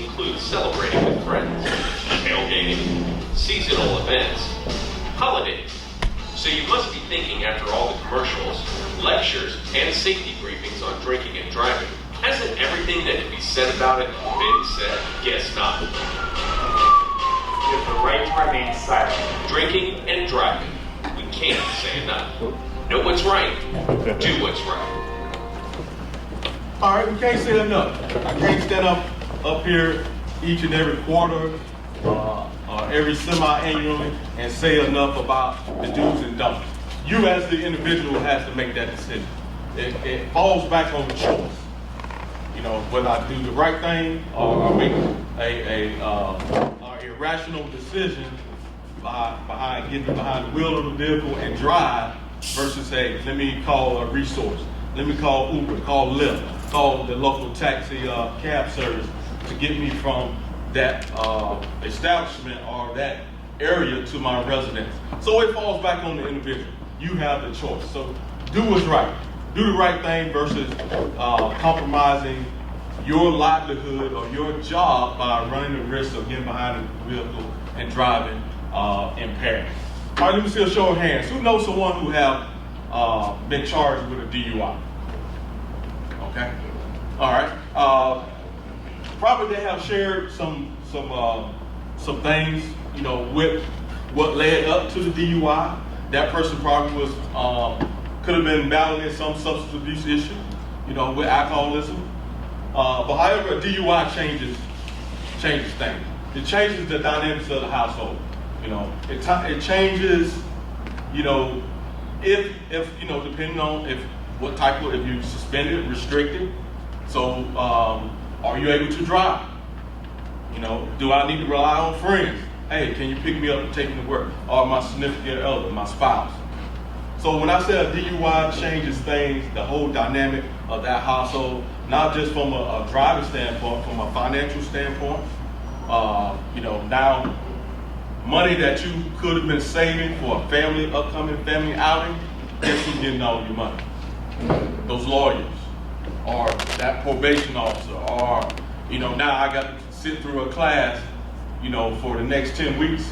include celebrating with friends, tailgating, seasonal events, holidays. So you must be thinking, after all the commercials, lectures, and safety briefings on drinking and driving, hasn't everything that could be said about it been said? Guess not. You have the right to remain silent. Drinking and driving. We can't say enough. Know what's right. Do what's right. All right, we can't say enough. I can't stand up here each and every quarter, every semi-annually, and say enough about the do's and don'ts. You as the individual has to make that decision. It falls back on the choice. You know, whether I do the right thing or make a irrational decision behind getting behind the wheel of the vehicle and drive versus, hey, let me call a resource. Let me call Uber, call Lyft, call the local taxi cab service to get me from that establishment or that area to my residence. So it falls back on the individual. You have the choice. So do what's right. Do the right thing versus compromising your livelihood or your job by running the risk of getting behind the vehicle and driving impaired. All right, let me see a show of hands. Who knows someone who have been charged with a DUI? Okay. All right. Probably they have shared some things, you know, with what led up to the DUI. That person probably was could have been battling some substance abuse issue, you know, with alcoholism. But however, a DUI changes things. It changes the dynamics of the household. You know, it changes, you know, if you know, depending on if you suspended, restricted. So are you able to drive? You know, do I need to rely on friends? Hey, can you pick me up and take me to work? Or my significant other, my spouse? So when I say a DUI changes things, the whole dynamic of that household, not just from a driving standpoint, from a financial standpoint. You know, now money that you could have been saving for a upcoming family outing, guess who's getting all your money? Those lawyers, or that probation officer, or, you know, now I got to sit through a class, you know, for the next 10 weeks,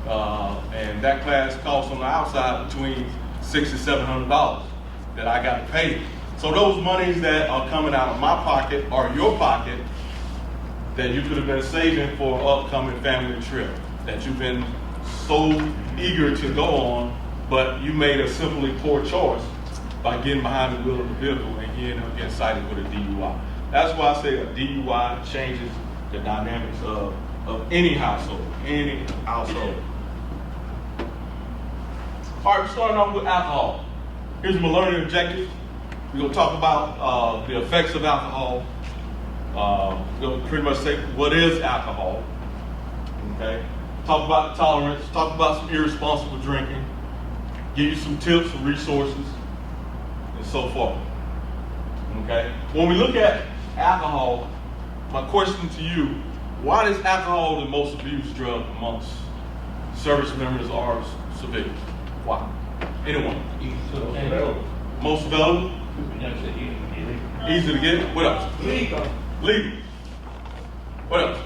and that class costs on the outside between $600 and $700 that I got to pay. So those monies that are coming out of my pocket or your pocket that you could have been saving for an upcoming family trip that you've been so eager to go on, but you made a simply poor choice by getting behind the wheel of the vehicle and you end up getting cited with a DUI. That's why I say a DUI changes the dynamics of any household, All right, we're starting off with alcohol. Here's my learning objectives. We're going to talk about the effects of alcohol. We're going to pretty much say what is alcohol. Okay. Talk about the tolerance. Talk about some irresponsible drinking. Give you some tips, some resources, and so forth. Okay. When we look at alcohol, my question to you: why is alcohol the most abused drug amongst service members or civilians? Why? Anyone? Most available? Easy to get. What else? Legal. What else?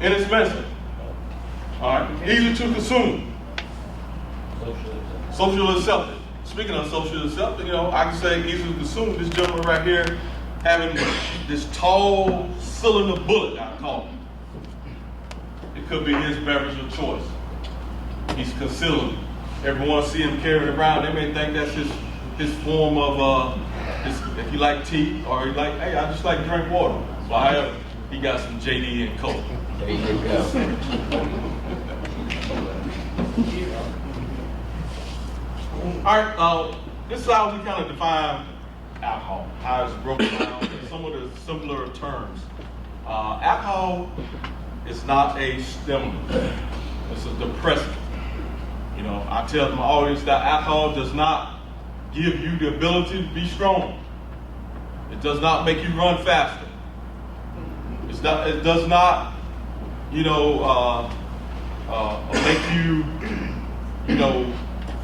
Inexpensive. All right. Easy to consume. Social accepted. Speaking of social accepted, you know, I can say easy to consume. This gentleman right here having this tall cylinder bullet, I call it. It could be his beverage of choice. He's concealing it. Everyone see him carrying it around. They may think that's his form of, if you like tea, or you like, hey, I just like to drink water. So however, he got some JD and Coke. There you go. All right, this is how we kind of define alcohol, how it's broken down in some of the simpler terms. Alcohol is not a stimulant. It's a depressant. You know, I tell my audience that alcohol does not give you the ability to be strong. It does not make you run faster. It does not, you know, make you, you know,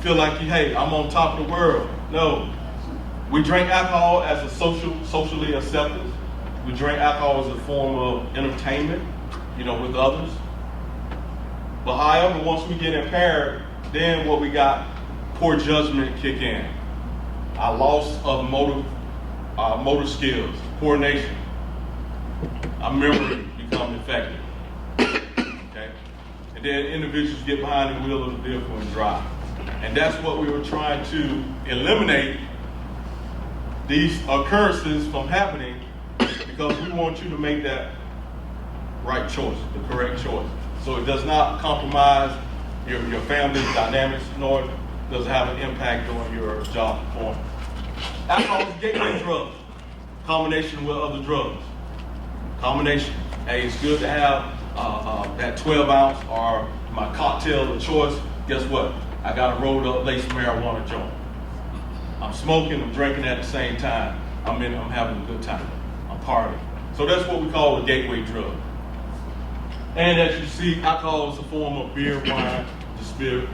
feel like, hey, I'm on top of the world. No. We drink alcohol as a socially accepted. We drink alcohol as a form of entertainment, with others. But however, once we get impaired, then what we got, poor judgment kick in. Our loss of motor skills, coordination. Our memory becomes affected. Okay? And then individuals get behind the wheel of the vehicle and drive. And that's what we were trying to eliminate, these occurrences from happening, because we want you to make that right choice, the correct choice. So it does not compromise your family dynamics, nor does it have an impact on your job performance. Alcohol is a gateway drug, combination with other drugs. Combination. Hey, it's good to have that 12 ounce or my cocktail of choice. Guess what? I got a rolled up laced marijuana joint. I'm smoking, I'm drinking at the same time. I'm having a good time. I'm partying. So that's what we call a gateway drug. And as you see, alcohol is a form of beer, wine, distilled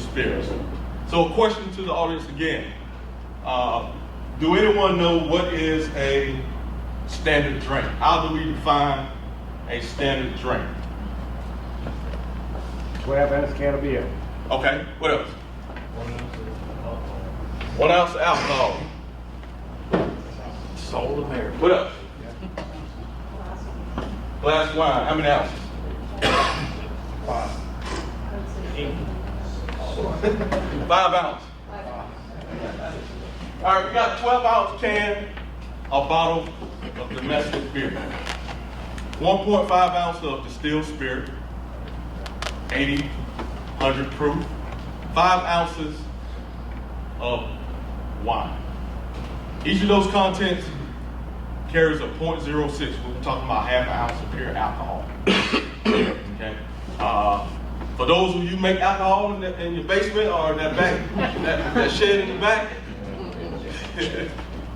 spirits. So a question to the audience again. Do anyone know what is a standard drink? How do we define a standard drink? 12 ounce can of beer. Okay, what else? 1 ounce of alcohol. Soul America. What else? Glass of wine. How many ounces? 5 ounces. All right, we got 12 ounce can, a bottle of domestic beer. 1.5 ounce of distilled spirit, 80, 100 proof. 5 ounces of wine. Each of those contents carries a 0.06. We're talking about half an ounce of pure alcohol. Okay. For those of you who make alcohol in your basement or that that shed in the back,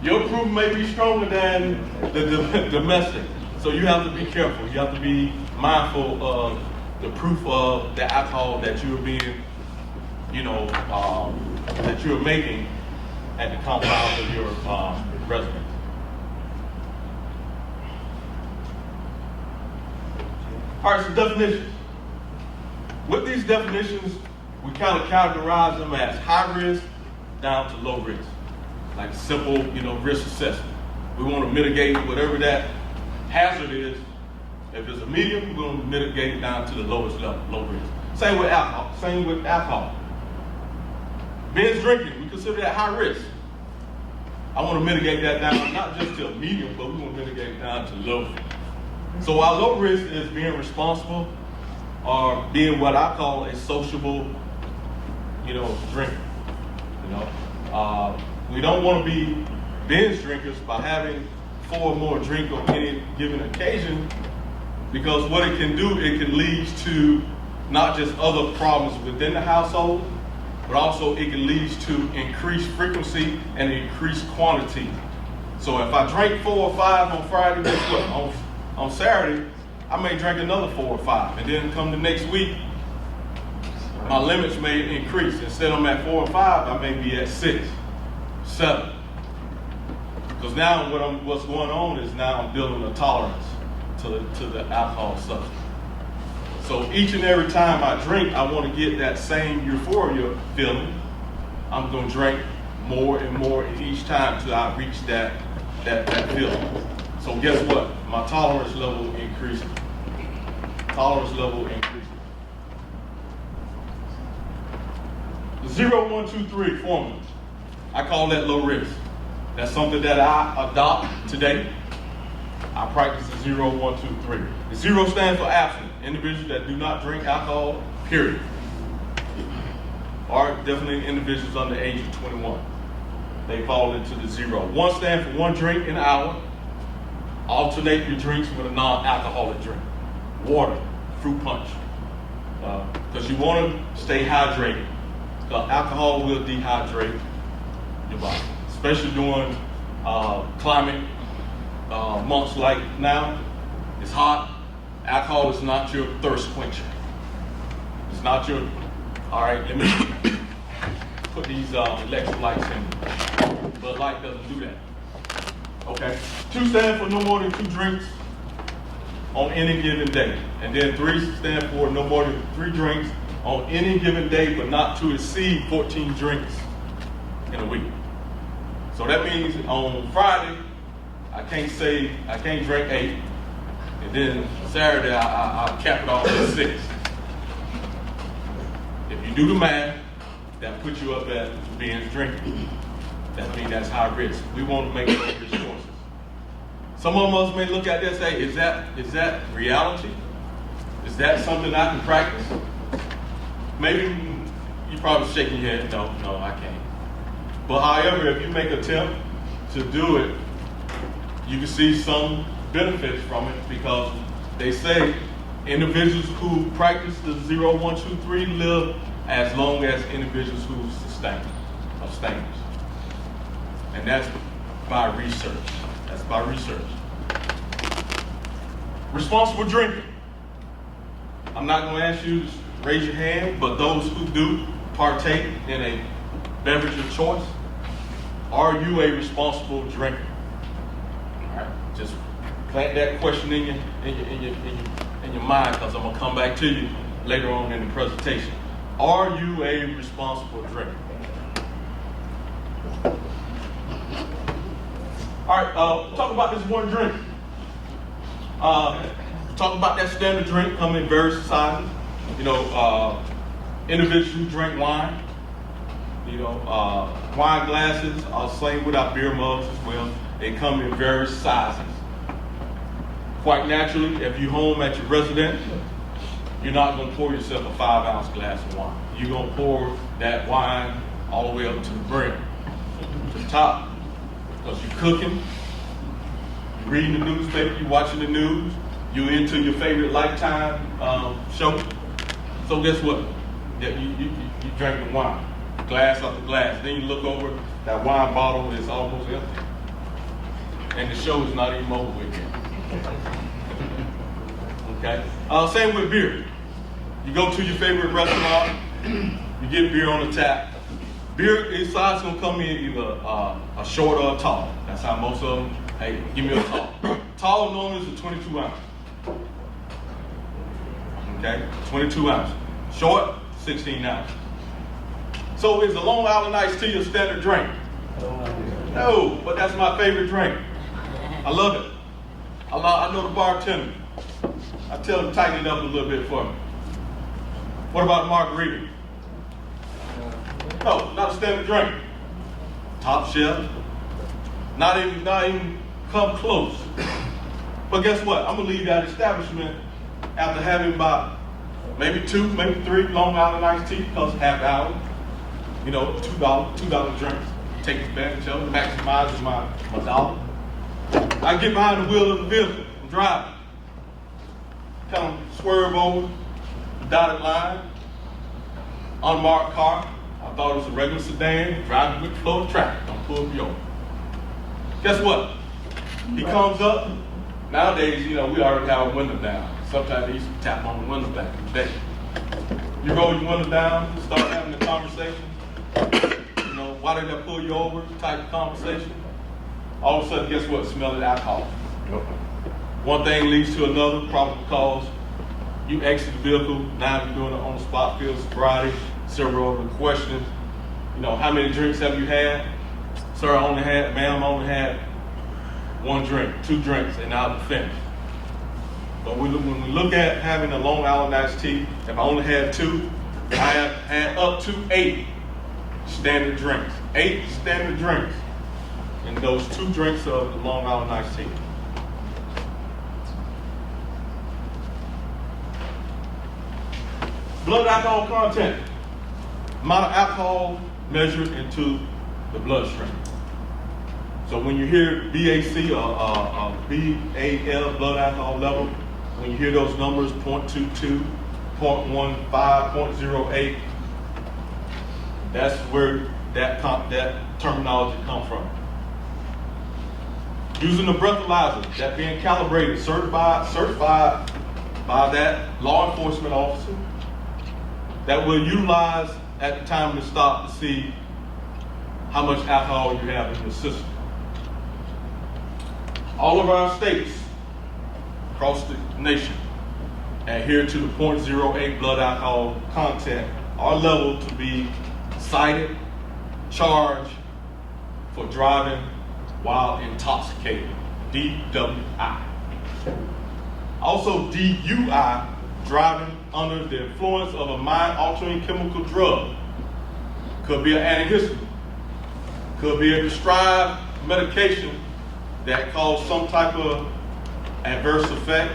your proof may be stronger than the domestic. So you have to be careful. You have to be mindful of the proof of the alcohol that you're being, that you're making at the compound of your residence. All right, so definitions. With these definitions, we kind of categorize them as high risk down to low risk. Like simple, risk assessment. We want to mitigate whatever that hazard is. If it's a medium, we're going to mitigate it down to the lowest level, low risk. Same with alcohol. Binge drinking, we consider that high risk. I want to mitigate that down, not just to a medium, but we want to mitigate it down to low. So our low risk is being responsible or being what I call a sociable, drinker. We don't want to be binge drinkers by having 4 or more drink on any given occasion, because what it can do, it can lead to not just other problems within the household, but also it can lead to increased frequency and increased quantity. So if I drink 4 or 5 on Friday, guess what? On Saturday, I may drink another 4 or 5, and then come the next week, my limits may increase. Instead I'm at 4 or 5, I may be at 6, 7. Because now what's going on is now I'm building a tolerance to the alcohol substance. So each and every time I drink, I want to get that same euphoria feeling. I'm going to drink more and more each time till I reach that feeling. So guess what? My tolerance level increases. Tolerance level increases. The 0, 1, 2, 3 formula. I call that low risk. That's something that I adopt today. I practice the 0, 1, 2, 3. The 0 stands for abstinent. Individuals that do not drink alcohol, period. Or definitely individuals under the age of 21. They fall into the 0. 1 stands for 1 drink an hour. Alternate your drinks with a non-alcoholic drink. Water, fruit punch. Because you want to stay hydrated. Because alcohol will dehydrate your body. Especially during climate months like now. It's hot. Alcohol is not your thirst quencher. It's not your, all right, let me put these electrolytes in. Bud Light doesn't do that. Okay. 2 stands for no more than 2 drinks on any given day. And then 3 stands for no more than 3 drinks on any given day, but not to exceed 14 drinks in a week. So that means on Friday, I can't drink 8. And then Saturday, I'll cap it off at 6. If you do the math, that puts you up at being drinking. That means that's high risk. We want to make those choices. Some of us may look at this and say, is that reality? Is that something I can practice? Maybe you're probably shaking your head, no, I can't. But however, if you make an attempt to do it, you can see some benefits from it, because they say individuals who practice the 0, 1, 2, 3 live as long as individuals who abstain. And that's by research. Responsible drinking. I'm not going to ask you to raise your hand, but those who do partake in a beverage of choice, are you a responsible drinker? All right, just plant that question in your mind, because I'm gonna come back to you later on in the presentation. Are you a responsible drinker? All right, talk about this one drink. Talk about that standard drink coming in various sizes. Individuals who drink wine. Wine glasses are the same with our beer mugs as well. They come in various sizes. Quite naturally, if you're home at your residence, you're not going to pour yourself a 5-ounce glass of wine. You're going to pour that wine all the way up to the brim, to the top, because you're cooking, you're reading the newspaper, you're watching the news, you're into your favorite Lifetime show. So guess what? You drinking wine, glass after glass. Then you look over, that wine bottle is almost empty, and the show is not even over with yet. Okay. Same with beer. You go to your favorite restaurant, you get beer on the tap. Beer size gonna come in either a short or a tall. That's how most of them. Hey, give me a tall. Tall normally is a 22 ounce. Okay, 22 ounce. Short, 16 ounce. So is a Long Island iced tea a standard drink? No, but that's my favorite drink. I love it. I know the bartender. I tell him tighten it up a little bit for me. What about a margarita? No, not a standard drink. Top shelf. Not even come close. But guess what? I'm gonna leave that establishment after having about maybe 2, maybe 3 Long Island iced tea, because half hour. $2 drinks. Take advantage of it, maximize my dollar. I get behind the wheel of the vehicle and drive. Kind of swerve over the dotted line. Unmarked car. I thought it was a regular sedan, driving with the flow of traffic. Don't pull me over. Guess what? He comes up. Nowadays, we already have a window down. Sometimes they used to tap on the window back in the day. You roll your window down, start having a conversation. Why did I pull you over? Type of conversation. All of a sudden, guess what? Smelling alcohol. One thing leads to another, probably because you exit the vehicle. Now you're doing it on the spot, field sobriety, several other questions. How many drinks have you had? Sir, ma'am, I only had 1 drink, 2 drinks, and I'll be finished. But when we look at having a Long Island iced tea, if I only had 2, I have had up to 8 standard drinks. 8 standard drinks. And those 2 drinks of the Long Island iced tea. Blood alcohol content. Amount of alcohol measured into the bloodstream. So when you hear BAC or BAL, blood alcohol level, when you hear those numbers, 0.22, 0.15, 0.08, that's where that terminology comes from. Using the breathalyzer, that being calibrated, certified by that law enforcement officer, that will utilize at the time of the stop to see how much alcohol you have in your system. All of our states across the nation adhere to the 0.08 blood alcohol content or level to be cited, charged for driving while intoxicated, DWI. Also DUI, driving under the influence of a mind-altering chemical drug. Could be an antihistamine, could be a prescribed medication that cause some type of adverse effect,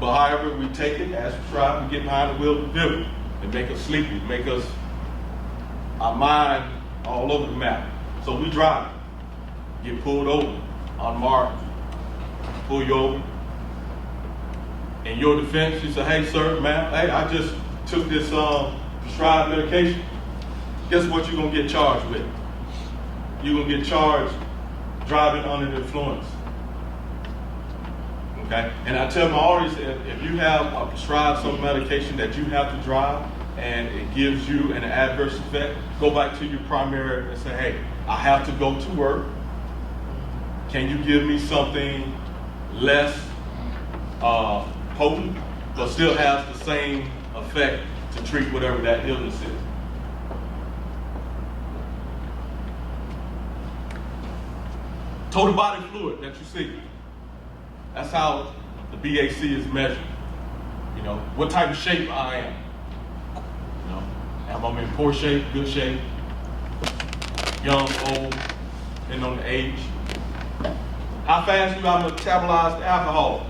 but however we take it as prescribed, we get behind the wheel of the vehicle. It make us sleepy, make us, our mind all over the map. So we drive, get pulled over, unmarked, pull you over. In your defense, you say, hey sir, ma'am, hey, I just took this prescribed medication. Guess what you're gonna get charged with? You're gonna get charged driving under the influence. Okay? And I tell my audience, if you have a prescribed some medication that you have to drive and it gives you an adverse effect, go back to your primary and say, hey, I have to go to work. Can you give me something less potent, but still has the same effect to treat whatever that illness is? Total body fluid that you see. That's how the BAC is measured. You know, what type of shape I am. You know, am I in poor shape, good shape, young, old, depending on the age. How fast do I metabolize the alcohol?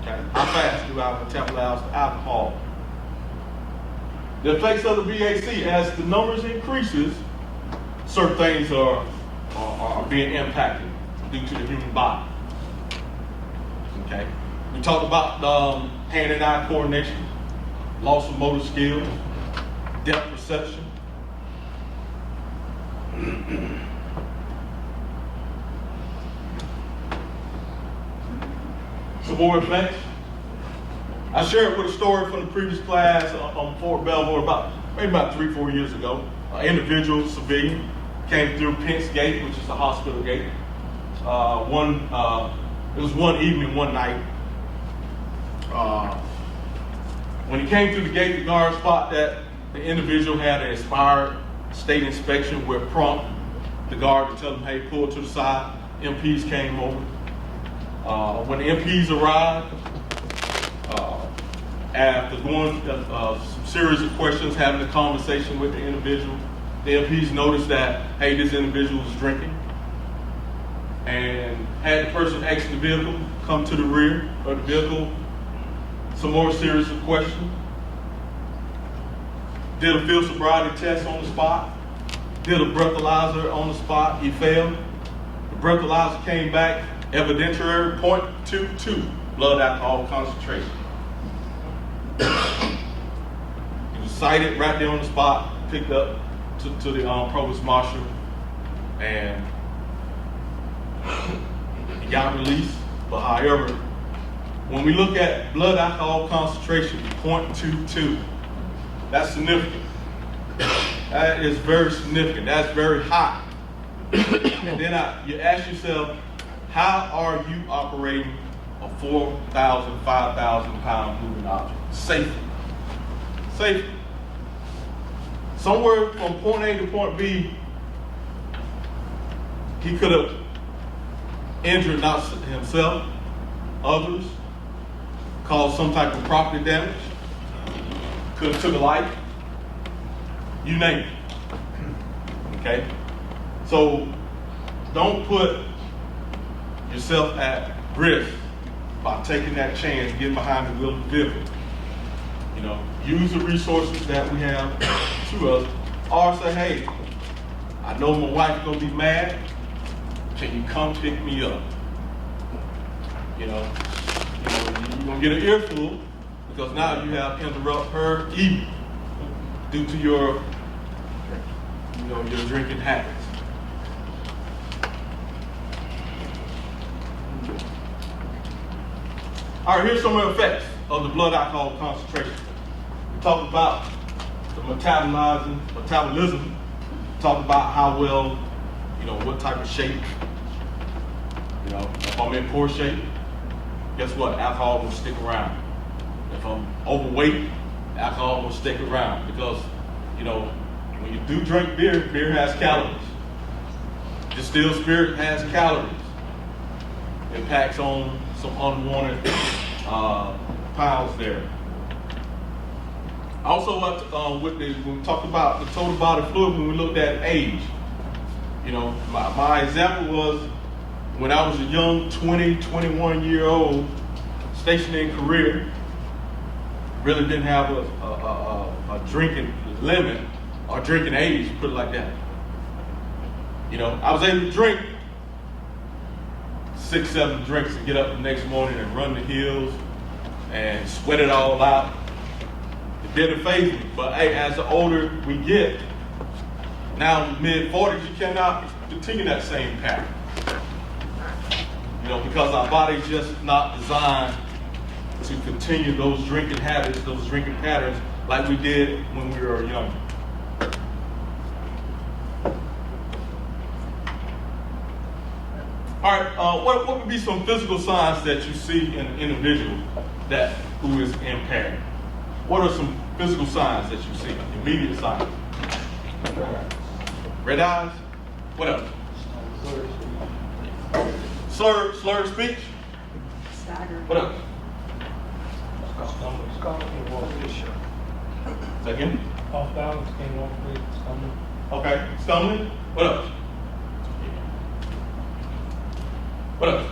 Okay. How fast do I metabolize the alcohol? The effects of the BAC, as the numbers increases, certain things are being impacted due to the human body. Okay. We talked about hand and eye coordination, loss of motor skills, depth perception. Some more effects. I shared with a story from the previous class on Fort Belvoir maybe about 3-4 years ago. An individual, civilian, came through Pence Gate, which is the hospital gate. It was one evening, one night. When he came through the gate, the guard spotted that the individual had an expired state inspection where prompt the guard to tell him, hey, pull to the side. MPs came over. When the MPs arrived, after going some series of questions, having a conversation with the individual, the MPs noticed that, hey, this individual was drinking, and had the person exit the vehicle, come to the rear of the vehicle, some more series of questions, did a field sobriety test on the spot, did a breathalyzer on the spot, he failed. The breathalyzer came back, evidentiary 0.22 blood alcohol concentration. He was cited right there on the spot, picked up to the provost marshal, and he got released. But however, when we look at blood alcohol concentration, 0.22, that's significant. That is very significant. That's very high. And then you ask yourself, how are you operating a 4,000, 5,000 pound moving object safely? Safely. Somewhere from point A to point B, he could have injured not himself, others, caused some type of property damage, could have took a life, you name it. Okay? So don't put yourself at risk by taking that chance, getting behind the wheel of the vehicle. You know, use the resources that we have to us, or say, hey, I know my wife's gonna be mad. Can you come pick me up? You're gonna get an earful because now you have interrupted her evening due to your drinking habits. All right, here's some of the effects of the blood alcohol concentration. We talked about the metabolism. We talked about how well, what type of shape You know, if I'm in poor shape, guess what? Alcohol will stick around. If I'm overweight, alcohol will stick around because, you know, when you do drink beer, beer has calories. Distilled spirit has calories. It packs on some unwanted piles there. Also, when we talked about the total body fluid, when we looked at age, you know, my example was when I was a young 20, 21-year-old stationed in Korea, really didn't have a drinking limit or drinking age, put it like that. You know, I was able to drink 6, 7 drinks and get up the next morning and run the hills and sweat it all out. It didn't faze me. But hey, as the older we get, now in the mid-40s, you cannot continue that same pattern. You know, because our body's just not designed to continue those drinking habits, those drinking patterns like we did when we were young. All right, what would be some physical signs that you see in an individual who is impaired? What are some physical signs that you see, immediate signs? Red eyes? What else? Slurred speech? Staggered. What else? Second? Off balance, can't walk with stomach. Okay, stumbling? What else? What else?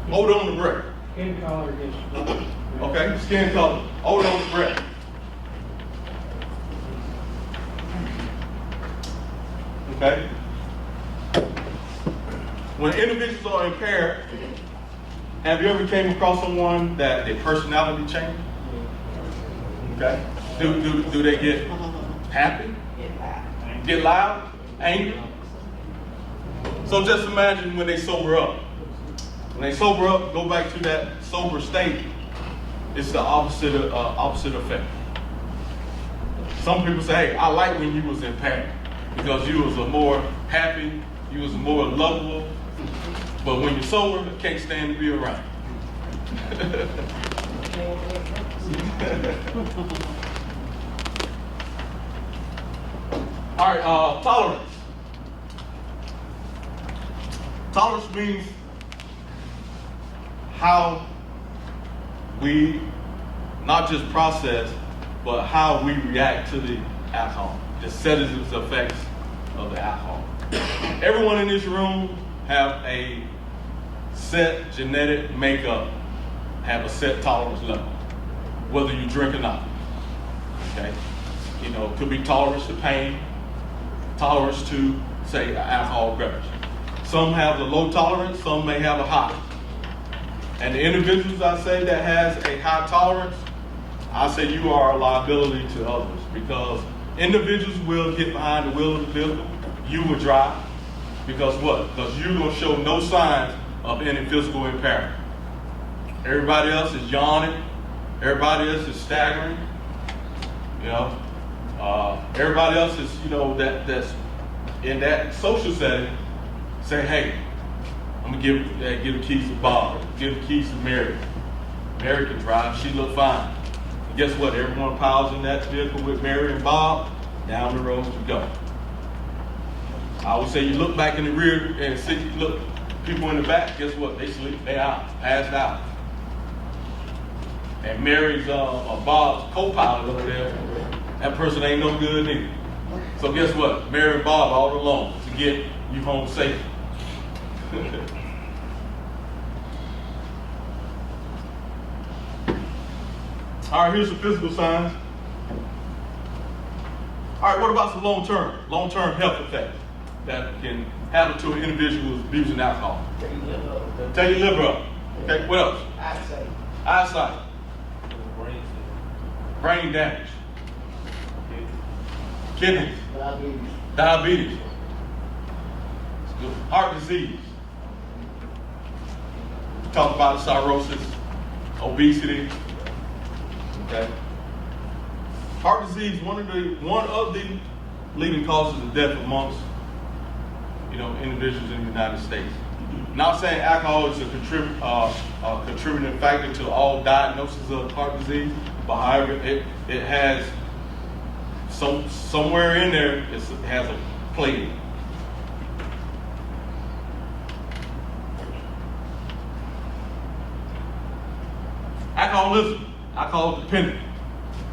Hold on to breath. Skin color gets dark. Okay, skin color. Hold on to breath. Okay? When individuals are impaired, have you ever came across someone that their personality changed? Okay. Do they get happy? Get loud? Angry? So just imagine when they sober up. When they sober up, go back to that sober state, it's the opposite effect. Some people say, hey, I like when you was impaired because you was a more happy, you was more lovable, but when you're sober, you can't stand to be around. All right, tolerance. Tolerance means how we not just process, but how we react to the alcohol, the sedative effects of the alcohol. Everyone in this room have a set genetic makeup, have a set tolerance level, whether you drink or not. Okay, you know, it could be tolerance to pain, tolerance to, say, an alcohol beverage. Some have a low tolerance, some may have a high. And the individuals I say that has a high tolerance, I say you are a liability to others because individuals will get behind the wheel of the vehicle. You will drive because what? Because you don't show no signs of any physical impairment. Everybody else is yawning. Everybody else is staggering. You know, everybody else is, you know, that's in that social setting. Say, hey, I'm gonna give the keys to Bob, give the keys to Mary. Mary can drive, she look fine. And guess what? Everyone piles in that vehicle with Mary and Bob, down the road we go. I would say you look back in the rear and see, look, people in the back, guess what? They sleep, they out, passed out. And Mary's or Bob's co-pilot over there, that person ain't no good either. So guess what? Mary and Bob all alone to get you home safe. All right, here's some physical signs. All right, what about some long-term health effects that can happen to an individual who's abusing alcohol? Tear your liver up. Okay, what else? Eyesight. Brain damage. Kidneys. Diabetes. Heart disease. We talked about cirrhosis, obesity. Okay. Heart disease, one of the leading causes of death amongst individuals in the United States. Not saying alcohol is a contributing factor to all diagnoses of heart disease, but however, it has somewhere in there, it has a play. Alcoholism, alcohol dependent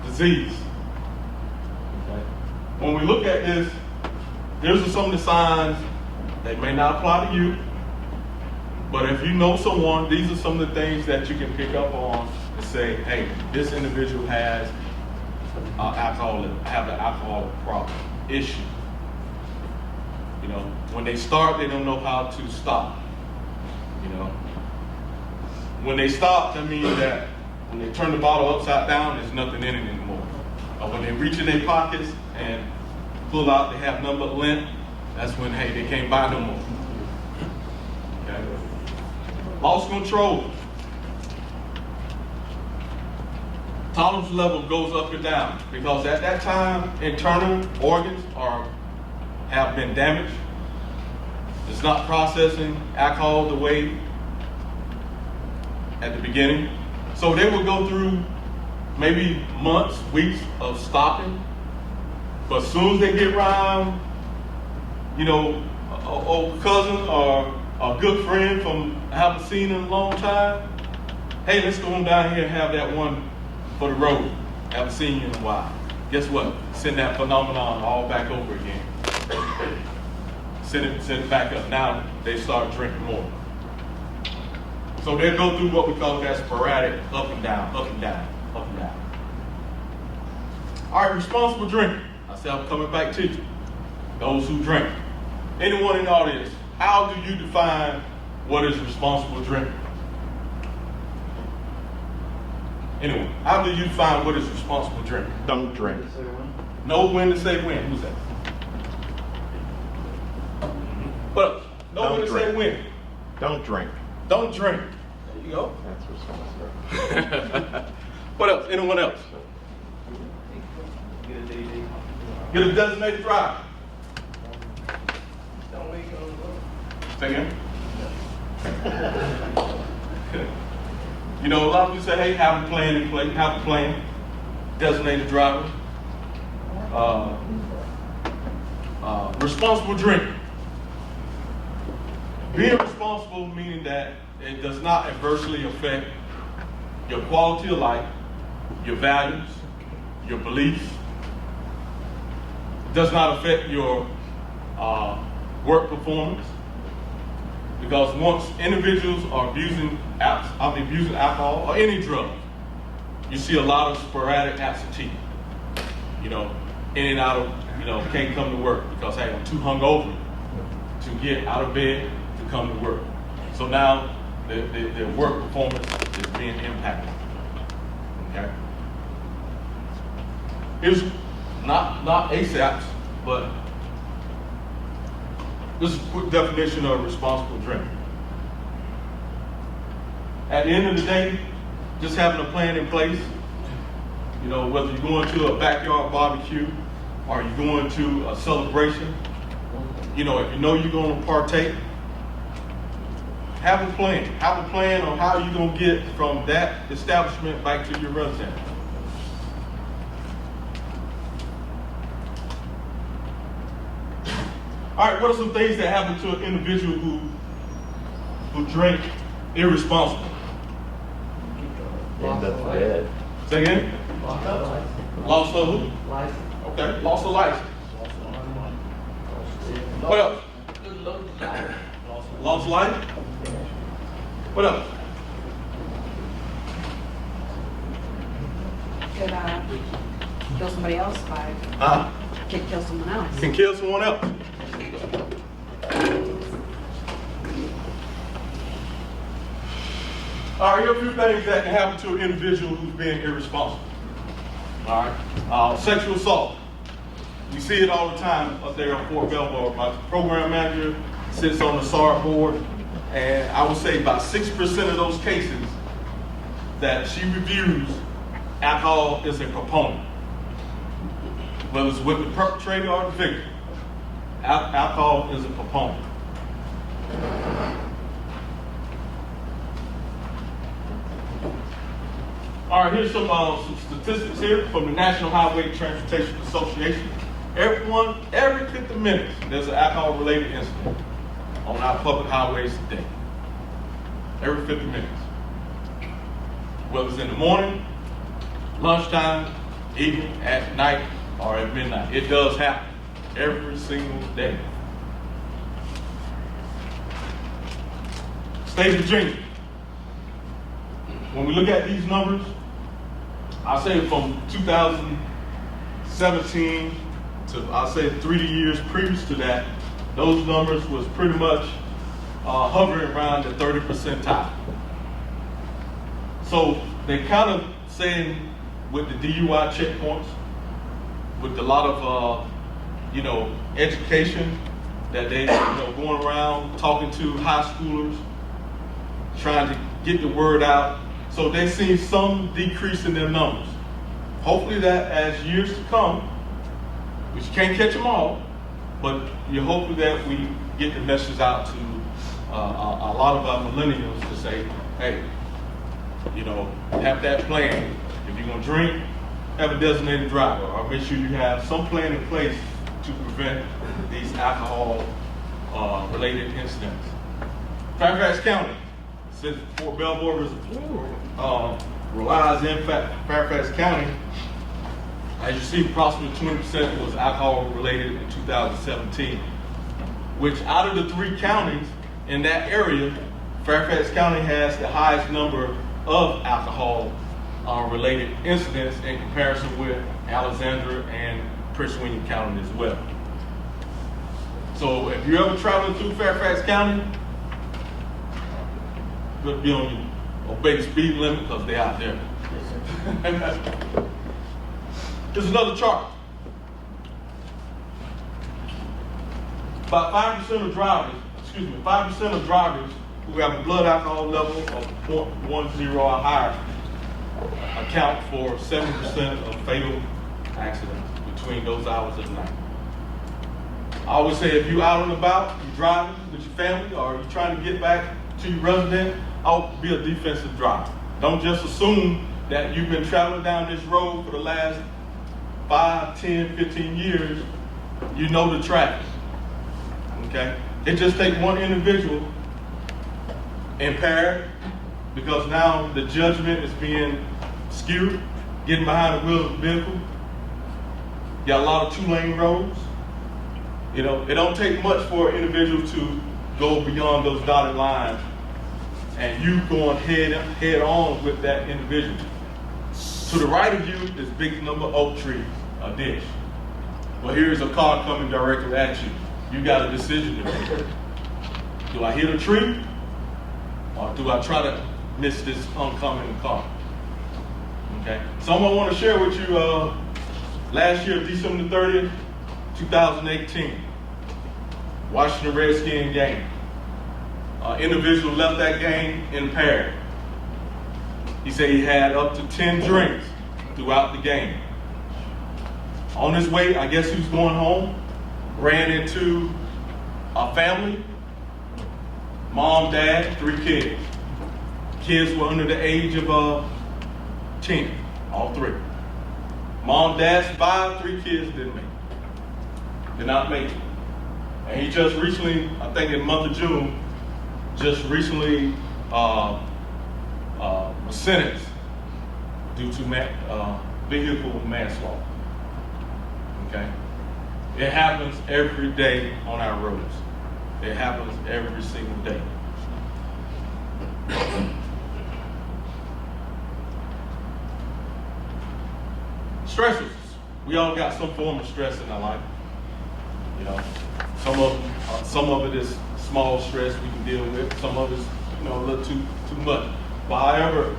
disease. Okay. When we look at this, these are some of the signs that may not apply to you, but if you know someone, these are some of the things that you can pick up on and say, hey, this individual has the alcohol problem issue. When they start, they don't know how to stop. When they stop, that means that when they turn the bottle upside down, there's nothing in it anymore. Or when they reach in their pockets and pull out, they have nothing but lint, that's when, hey, they can't buy no more. Okay? Lost control. Tolerance level goes up and down because at that time, internal organs have been damaged. It's not processing alcohol the way at the beginning. So they will go through maybe months, weeks of stopping. But as soon as they get around, an old cousin or a good friend from I haven't seen in a long time, hey, let's go on down here and have that one for the road. Haven't seen you in a while. Guess what? Send that phenomenon all back over again. Send it back up. Now they start drinking more. So they'll go through what we call that sporadic up and down, up and down, up and down. All right, responsible drinking. I said I'm coming back to you. Those who drink. Anyone in the audience, how do you define what is responsible drinking? Anyone, how do you define what is responsible drinking? Don't drink. Know when to say when. Who's that? But know when to say when. Don't drink. Don't drink. There you go. That's responsible. What else? Anyone else? Get a designated driver. Say again? A lot of people say, hey, have a plan in place, have a plan. Designated driver. Responsible drinking. Being responsible meaning that it does not adversely affect your quality of life, your values, your beliefs. It does not affect your work performance. Because once individuals are abusing alcohol or any drug, you see a lot of sporadic absentee. In and out of, can't come to work because, hey, I'm too hungover to get out of bed to come to work. So now their work performance is being impacted. Okay? Here's not ASAPs, but this is a quick definition of responsible drinking. At the end of the day, just having a plan in place, whether you're going to a backyard barbecue or you're going to a celebration, if you know you're going to partake, have a plan. Have a plan on how you're going to get from that establishment back to your residence. All right, what are some things that happen to an individual who drink irresponsibly? End up dead. Say again? Loss of who? Life. Okay, loss of license. What else? Lost life? What else? Could kill somebody else by, could kill someone else. Can kill someone else. All right, here are a few things that can happen to an individual who's being irresponsible. All right, sexual assault. We see it all the time up there on Fort Belvoir. My program manager sits on the SAR board, and I would say about 6% of those cases that she reviews, alcohol is a proponent. Whether it's with the perpetrator or the victim, alcohol is a proponent. All right, here's some statistics here from the National Highway Transportation Association. Every 50 minutes, there's an alcohol-related incident on our public highways today. Every 50 minutes. Whether it's in the morning, lunchtime, evening, at night, or at midnight. It does happen every single day. State of Virginia. When we look at these numbers, I'll say from 2017 to I'll say 3 years previous to that, those numbers was pretty much hovering around the 30 percentile. So they kind of saying with the DUI checkpoints, with a lot of education that they going around talking to high schoolers, trying to get the word out. So they've seen some decrease in their numbers. Hopefully that as years to come, which you can't catch them all, but you're hoping that we get the message out to a lot of our millennials to say, hey, have that plan. If you're gonna drink, have a designated driver, or make sure you have some plan in place to prevent these alcohol related incidents. Fairfax County, since Fort Belvoir relies in Fairfax County, as you see, approximately 20% was alcohol related in 2017, which out of the 3 counties in that area, Fairfax County has the highest number of alcohol related incidents in comparison with Alexandria and Prince William County as well. So if you're ever traveling through Fairfax County, you're gonna be on your obey the speed limit because they're out there. Here's another chart. About 5% of drivers, 5% of drivers who have a blood alcohol level of 0.10 or higher account for 7% of fatal accidents between those hours of the night. I always say if you're out and about, you're driving with your family, or you're trying to get back to your residence, I'll be a defensive driver. Don't just assume that you've been traveling down this road for the last 5, 10, 15 years, you know the traffic, okay? It just takes one individual impaired, because now the judgment is being skewed, getting behind the wheel of the vehicle. You got a lot of 2-lane roads. It don't take much for an individual to go beyond those dotted lines and you going head on with that individual. To the right of you is big number of oak trees, a ditch. Well, here's a car coming directly at you. You got a decision to make. Do I hit a tree, or do I try to miss this oncoming car? Okay. Someone I want to share with you last year, December 30th, 2018, Washington Redskins game. Individual left that game impaired. He said he had up to 10 drinks throughout the game. On his way, I guess he was going home, ran into a family, mom, dad, 3 kids. Kids were under the age of 10, all 3. Mom, dad survived, 3 kids didn't make it. Did not make it. And he just recently, I think in the month of June, just recently was sentenced due to vehicle manslaughter. Okay? It happens every day on our roads. It happens every single day. Stressors. We all got some form of stress in our life. Some of it is small stress we can deal with. Some of it is, a little too much. But however,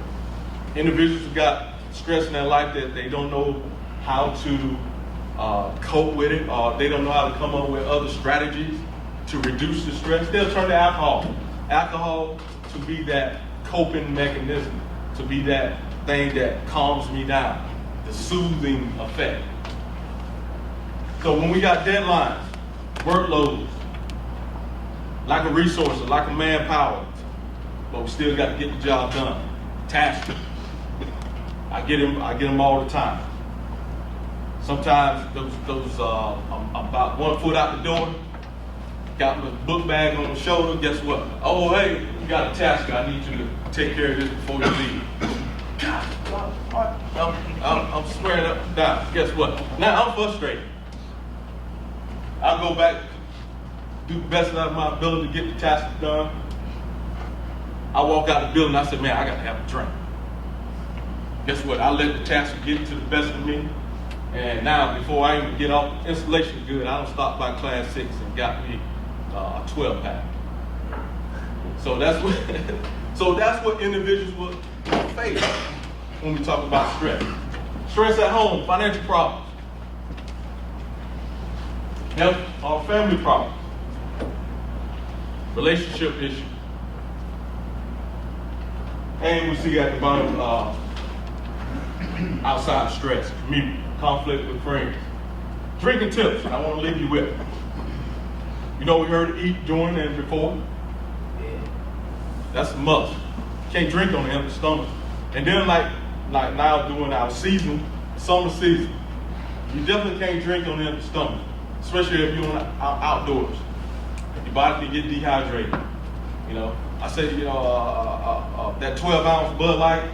individuals who got stress in their life that they don't know how to cope with it, or they don't know how to come up with other strategies to reduce the stress, they'll turn to alcohol. Alcohol to be that coping mechanism, to be that thing that calms me down, the soothing effect. So when we got deadlines, workloads, lack of resources, lack of manpower, but we still got to get the job done. Tasks. I get them all the time. Sometimes I'm about 1 foot out the door, got my book bag on the shoulder. Guess what? Oh, hey, you got a task. I need you to take care of this before you leave. God, I'm swearing up and down. Guess what? Now I'm frustrated. I'll go back, do the best out of my ability to get the task done. I walk out the building. I said, man, I got to have a drink. Guess what? I let the task get to the best of me. And now, before I even get off installation good, I don't stop by class 6 and got me a 12 pack. So that's what individuals will face when we talk about stress. Stress at home, financial problems, health or family problems, relationship issues. And we see at the bottom, outside stress, community, conflict with friends. Drinking tips, I want to leave you with. You know, we heard eat during and before. That's a must. Can't drink on an empty stomach. And then like now during our season, summer season, you definitely can't drink on an empty stomach, especially if you're outdoors. Your body can get dehydrated. You know, I say, you know, that 12-ounce Bud Light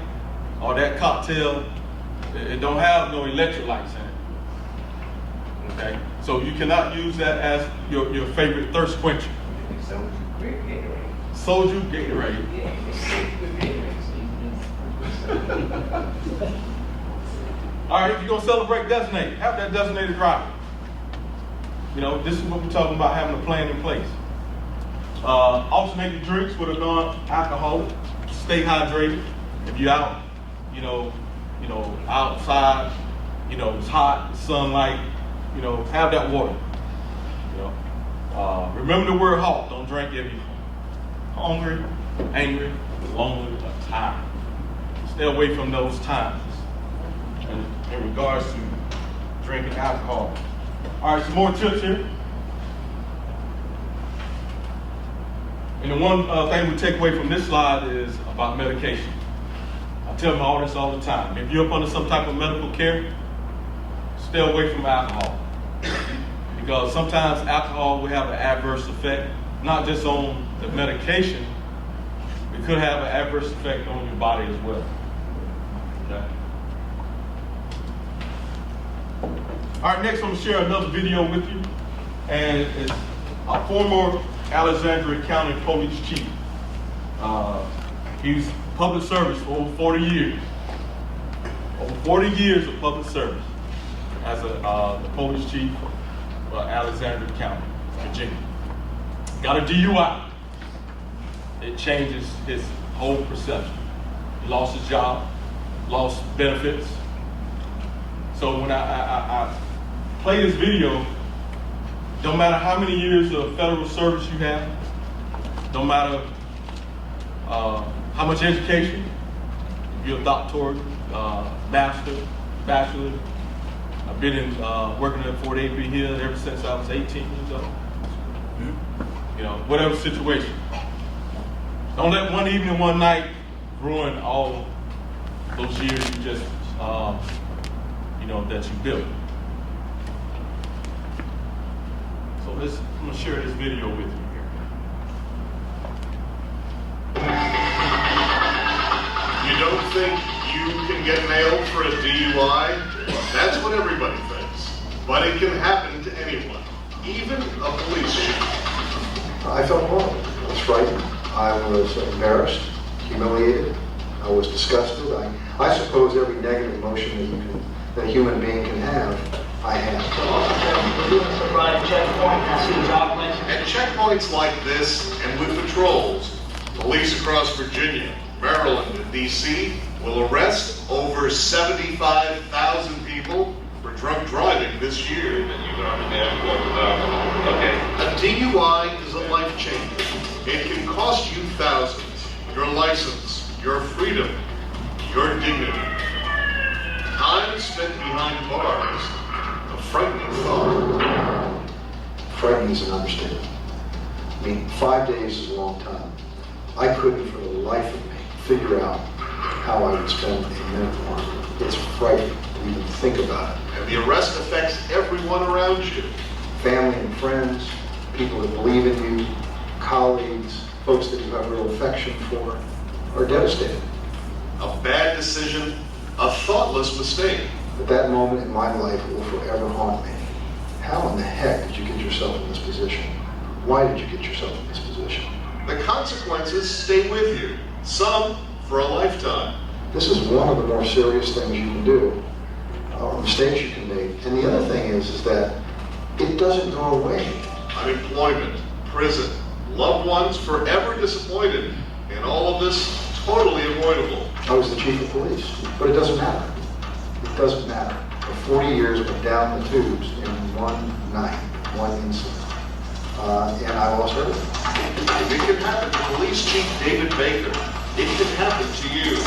or that cocktail, it don't have no electrolytes in it. Okay, so you cannot use that as your favorite thirst quencher. Soju Gatorade. All right, if you're gonna celebrate designated, have that designated driver. You know, this is what we're talking about, having a plan in place. Alternating drinks with a non-alcoholic. Stay hydrated. If you're out, you know, outside, you know, it's hot, sunlight, you know, have that water. You know, remember the word halt. Don't drink if you're hungry, angry, lonely, or tired. Stay away from those times in regards to drinking alcohol. All right, some more tips here. And the one thing we take away from this slide is about medication. I tell them all this all the time. If you're up under some type of medical care, stay away from alcohol. Because sometimes alcohol will have an adverse effect, not just on the medication, it could have an adverse effect on your body as well. Okay. All right, next I'm going to share another video with you. And it's a former Alexandria County Police Chief. He was public service for over 40 years. Over 40 years of public service as the police chief for Alexandria County, Virginia. Got a DUI. It changes his whole perception. He lost his job, lost benefits. So when I play this video, don't matter how many years of federal service you have, don't matter how much education, if you're a doctorate, master, bachelor. I've been working at Fort A.B. Hill ever since I was 18 years old. You know, whatever situation. Don't let one evening, one night ruin all those years you just, you know, that you built. So I'm going to share this video with you here. You don't think you can get nailed for a DUI? That's what everybody thinks. But it can happen to anyone, even a police chief. I felt wrong. I was frightened. I was embarrassed, humiliated. I was disgusted. I suppose every negative emotion that a human being can have, I had. We're doing Sobriety checkpoint. I see the job list. At checkpoints like this and with patrols, police across Virginia, Maryland, and D.C. will arrest over 75,000 people for drunk driving this year. A DUI is a life changer. It can cost you thousands, your license, your freedom, your dignity. Time spent behind bars, a frightening thought. Frightening is an understatement. I mean, 5 days is a long time. I couldn't for the life of me figure out how I would spend a minute more. It's frightening to even think about it. And the arrest affects everyone around you. Family and friends, people that believe in you, colleagues, folks that you have real affection for, are devastated. A bad decision, a thoughtless mistake. But that moment in my life will forever haunt me. How in the heck did you get yourself in this position? Why did you get yourself in this position? The consequences stay with you, some for a lifetime. This is one of the more serious things you can do, or mistakes you can make. And the other thing is that it doesn't go away. Unemployment, prison, loved ones forever disappointed, and all of this totally avoidable. I was the chief of police, but it doesn't matter. It doesn't matter. For 40 years, went down the tubes in one night, one incident. And I lost everything. It can happen to Police Chief David Baker. It can happen to you.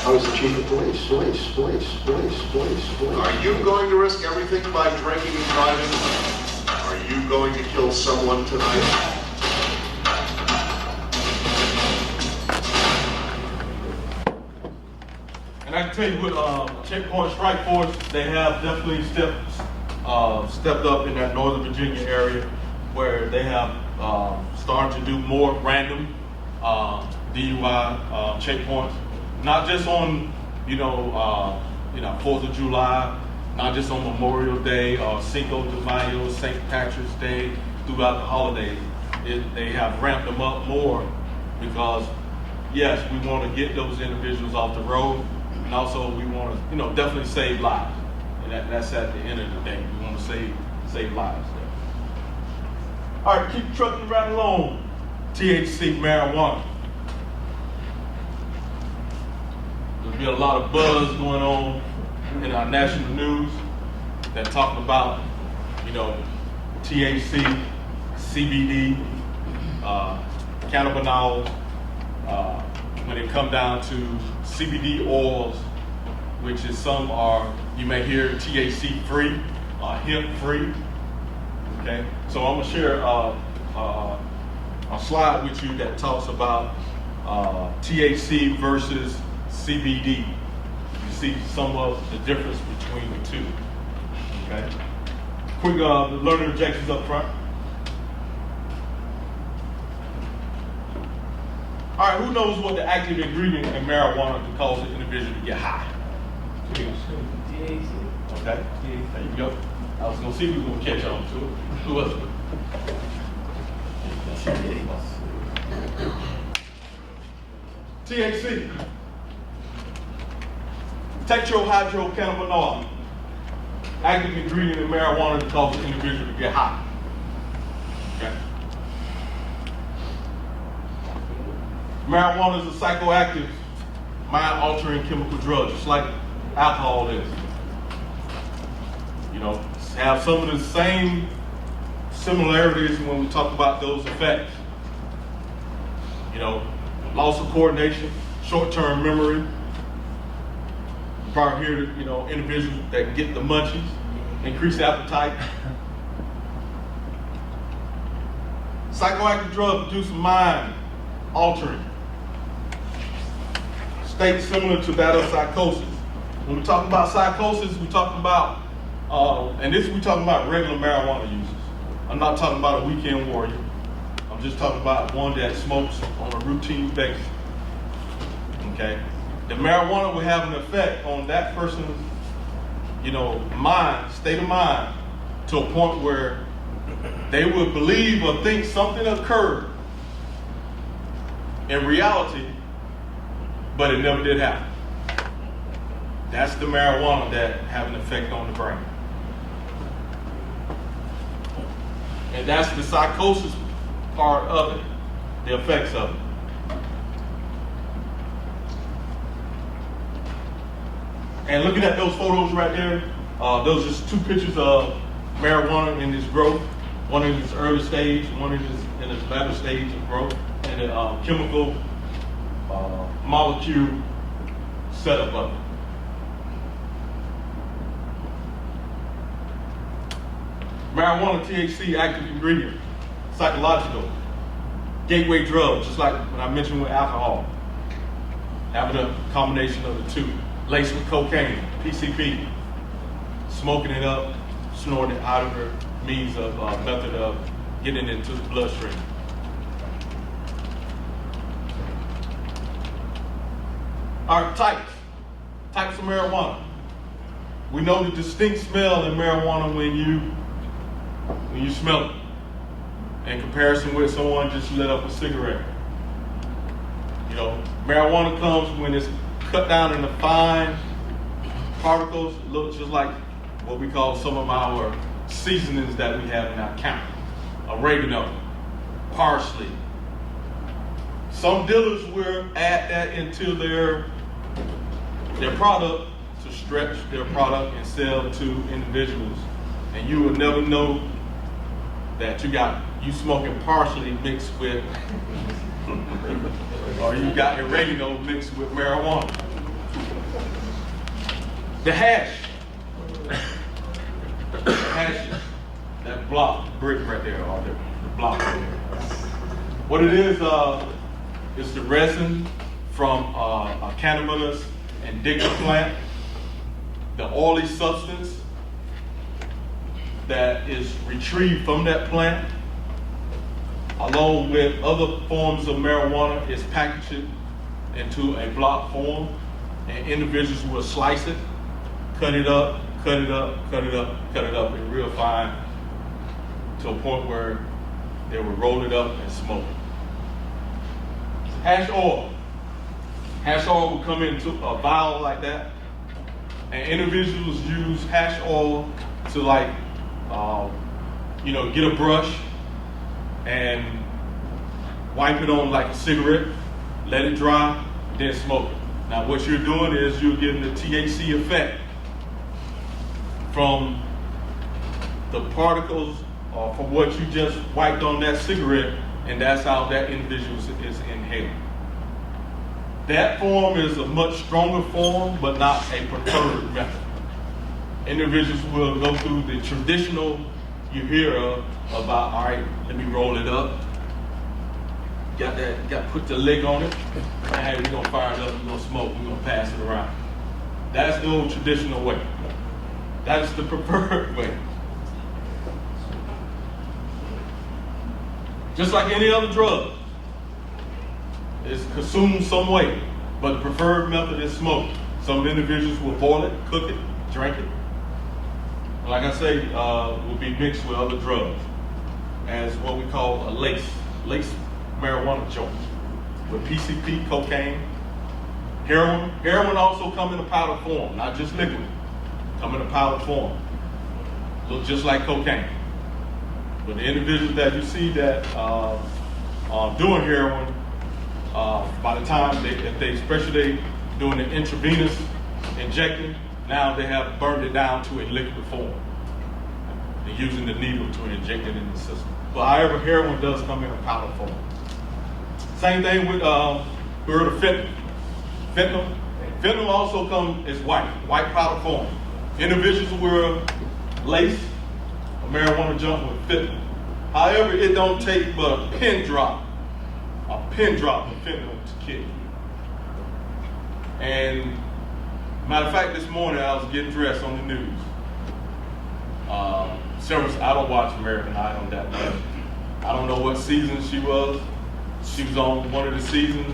I was the chief of police. Are you going to risk everything by drinking and driving? Are you going to kill someone tonight? And I can tell you with Checkpoint Strike Force, they have definitely stepped up in that Northern Virginia area where they have started to do more random DUI checkpoints, not just on 4th of July, not just on Memorial Day or Cinco de Mayo, St. Patrick's Day, throughout the holidays. They have ramped them up more because, yes, we want to get those individuals off the road, and also we want to, definitely save lives. And that's at the end of the day. We want to save lives there. All right, keep trucking right along. THC, marijuana. There's been a lot of buzz going on in our national news that talking about, THC, CBD, cannabinoids. When it come down to CBD oils, which is some are, you may hear THC free, hemp free. Okay, so I'm gonna share a slide with you that talks about THC versus CBD. You see some of the difference between the two. Okay, quick learning objectives up front. All right, who knows what the active ingredient in marijuana can cause an individual to get high? Okay, there you go. I was gonna see if we were gonna catch on to it. Who was it? THC. Tetrahydrocannabinol. Active ingredient in marijuana to cause an individual to get high. Okay. Marijuana is a psychoactive, mind-altering chemical drug, just like alcohol is. Have some of the same similarities when we talk about those effects. Loss of coordination, short-term memory. You probably hear, individuals that get the munchies, increased appetite. Psychoactive drugs produce mind-altering state similar to that of psychosis. When we talk about psychosis, we talk about, we talking about regular marijuana users. I'm not talking about a weekend warrior. I'm just talking about one that smokes on a routine basis. Okay? The marijuana will have an effect on that person's, mind, state of mind, to a point where they would believe or think something occurred in reality, but it never did happen. That's the marijuana that have an effect on the brain. And that's the psychosis part of it, the effects of it. And looking at those photos right there, those are just two pictures of marijuana in its growth. One in its early stage, one in its latter stage of growth, and the chemical molecule setup of it. Marijuana, THC, active ingredient. psychological gateway drug, just like when I mentioned with alcohol. Having a combination of the two, laced with cocaine, PCP, smoking it up, snorting it out of her means of method of getting into the bloodstream. All right, types of marijuana. We know the distinct smell in marijuana when you smell it, in comparison with someone just lit up a cigarette. You know, marijuana comes when it's cut down into fine particles. It looks just like what we call some of our seasonings that we have in our counter. Oregano, parsley. Some dealers will add that into their product to stretch their product and sell to individuals. And you will never know that you smoking parsley mixed with, or you got oregano mixed with marijuana. The hash. Hashes. That brick right there, or the block right there. What it is the resin from a cannabis indica plant, the oily substance that is retrieved from that plant, along with other forms of marijuana, is packaged into a block form, and individuals will slice it, cut it up, and real fine to a point where they will roll it up and smoke it. Hash oil. Hash oil will come into a vial like that, and individuals use hash oil to get a brush and wipe it on like a cigarette, let it dry, then smoke it. Now what you're doing is you're getting the THC effect from the particles or from what you just wiped on that cigarette, and that's how that individual is inhaling. That form is a much stronger form, but not a preferred method. Individuals will go through the traditional you hear about, all right, let me roll it up. Got to put the leg on it. And hey, we're gonna fire it up, we're gonna smoke, we're gonna pass it around. That's the old traditional way. That is the preferred way. Just like any other drug, it's consumed some way, but the preferred method is smoke. Some individuals will boil it, cook it, drink it. Like I say, will be mixed with other drugs as what we call a lace marijuana joint with PCP, cocaine, heroin. Heroin also come in a powder form, not just liquid. Come in a powder form. Look just like cocaine. But the individuals that you see that doing heroin, by the time especially doing the intravenous injecting, now they have burned it down to a liquid form. They're using the needle to inject it in the system. But however, heroin does come in a powder form. Same thing with we heard of fentanyl. Fentanyl also comes as white powder form. Individuals will lace a marijuana joint with fentanyl. However, it don't take but a pin drop of fentanyl to kill you. And matter of fact, this morning I was getting dressed on the news. I don't watch American Idol that much. I don't know what season she was. She was on one of the seasons.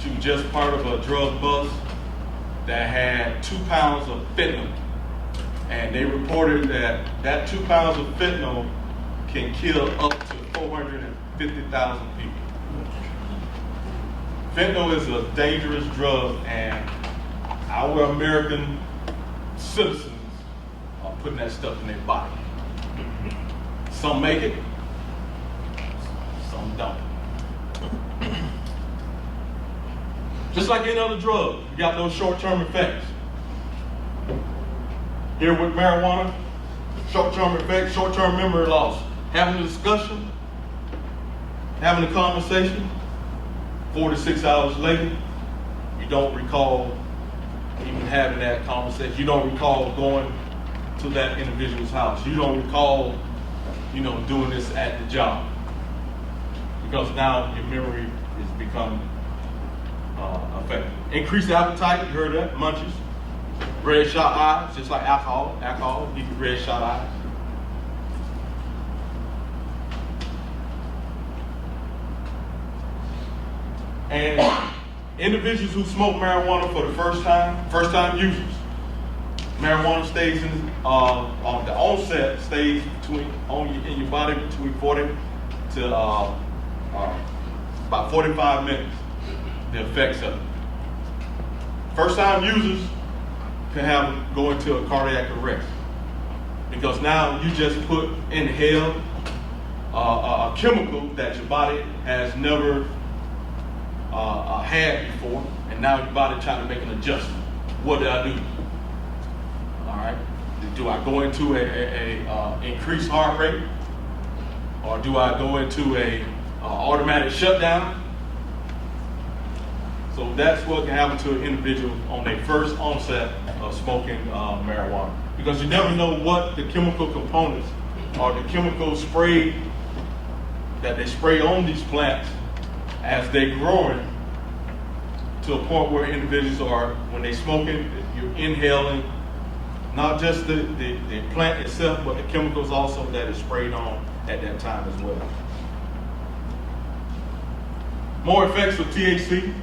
She was just part of a drug bust that had 2 pounds of fentanyl. And they reported that 2 pounds of fentanyl can kill up to 450,000 people. Fentanyl is a dangerous drug, and our American citizens are putting that stuff in their body. Some make it, some don't. Just like any other drug, you got those short-term effects. Here with marijuana, short-term effects, short-term memory loss. Having a discussion, having a conversation, 4 to 6 hours later, you don't recall even having that conversation. You don't recall going to that individual's house. You don't recall doing this at the job. Because now your memory is becoming affected. Increased appetite, you heard that, munchies. Red shot eyes, just like alcohol. Alcohol, give you red shot eyes. And individuals who smoke marijuana for the first time users, marijuana stays in on the onset stays in your body between 40 to about 45 minutes. The effects of it. First time users can go into a cardiac arrest because now you just inhale a chemical that your body has never had before, and now your body trying to make an adjustment. What did I do? All right. Do I go into a increased heart rate, or do I go into a automatic shutdown? So that's what can happen to an individual on their first onset of smoking marijuana, because you never know what the chemical components or the chemical spray that they spray on these plants as they're growing to a point where individuals are, when they're smoking, you're inhaling not just the plant itself, but the chemicals also that is sprayed on at that time as well. More effects of THC.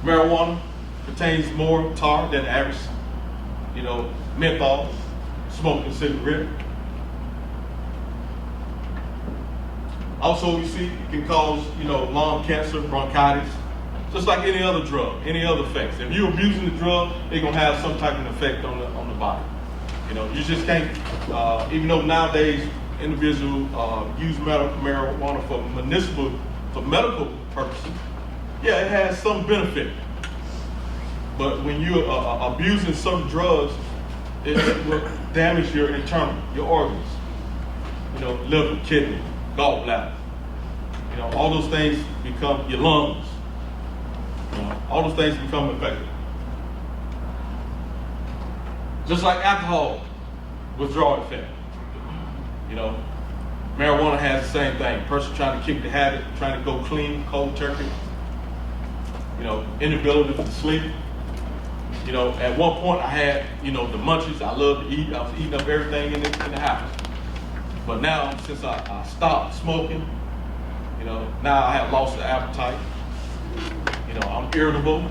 Marijuana contains more tar than average, menthol, smoking cigarette. Also, you see, it can cause, lung cancer, bronchitis, just like any other drug, any other effects. If you're abusing the drug, it's gonna have some type of effect on the body. You just can't, even though nowadays individuals use marijuana for medical purposes, yeah, it has some benefit. But when you're abusing certain drugs, it will damage your organs. Liver, kidney, gallbladder. All those things become your lungs. All those things become affected. Just like alcohol, withdrawal effect. Marijuana has the same thing. Person trying to kick the habit, trying to go clean, cold turkey. Inability to sleep. At one point I had, the munchies. I love to eat. I was eating up everything in the house. But now, since I stopped smoking, now I have lost the appetite. I'm irritable.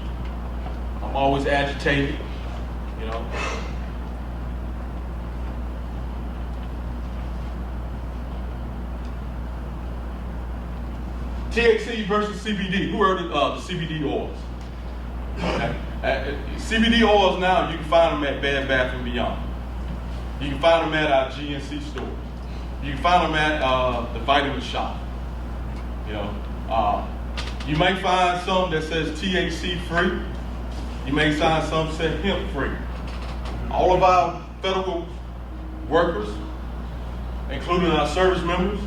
I'm always agitated. THC versus CBD. Who heard of the CBD oils? Okay. CBD oils now, you can find them at Bed Bath & Beyond. You can find them at our GNC stores. You can find them at the vitamin shop. You may find some that says THC free. You may find some that say hemp free. All of our federal workers, including our service members,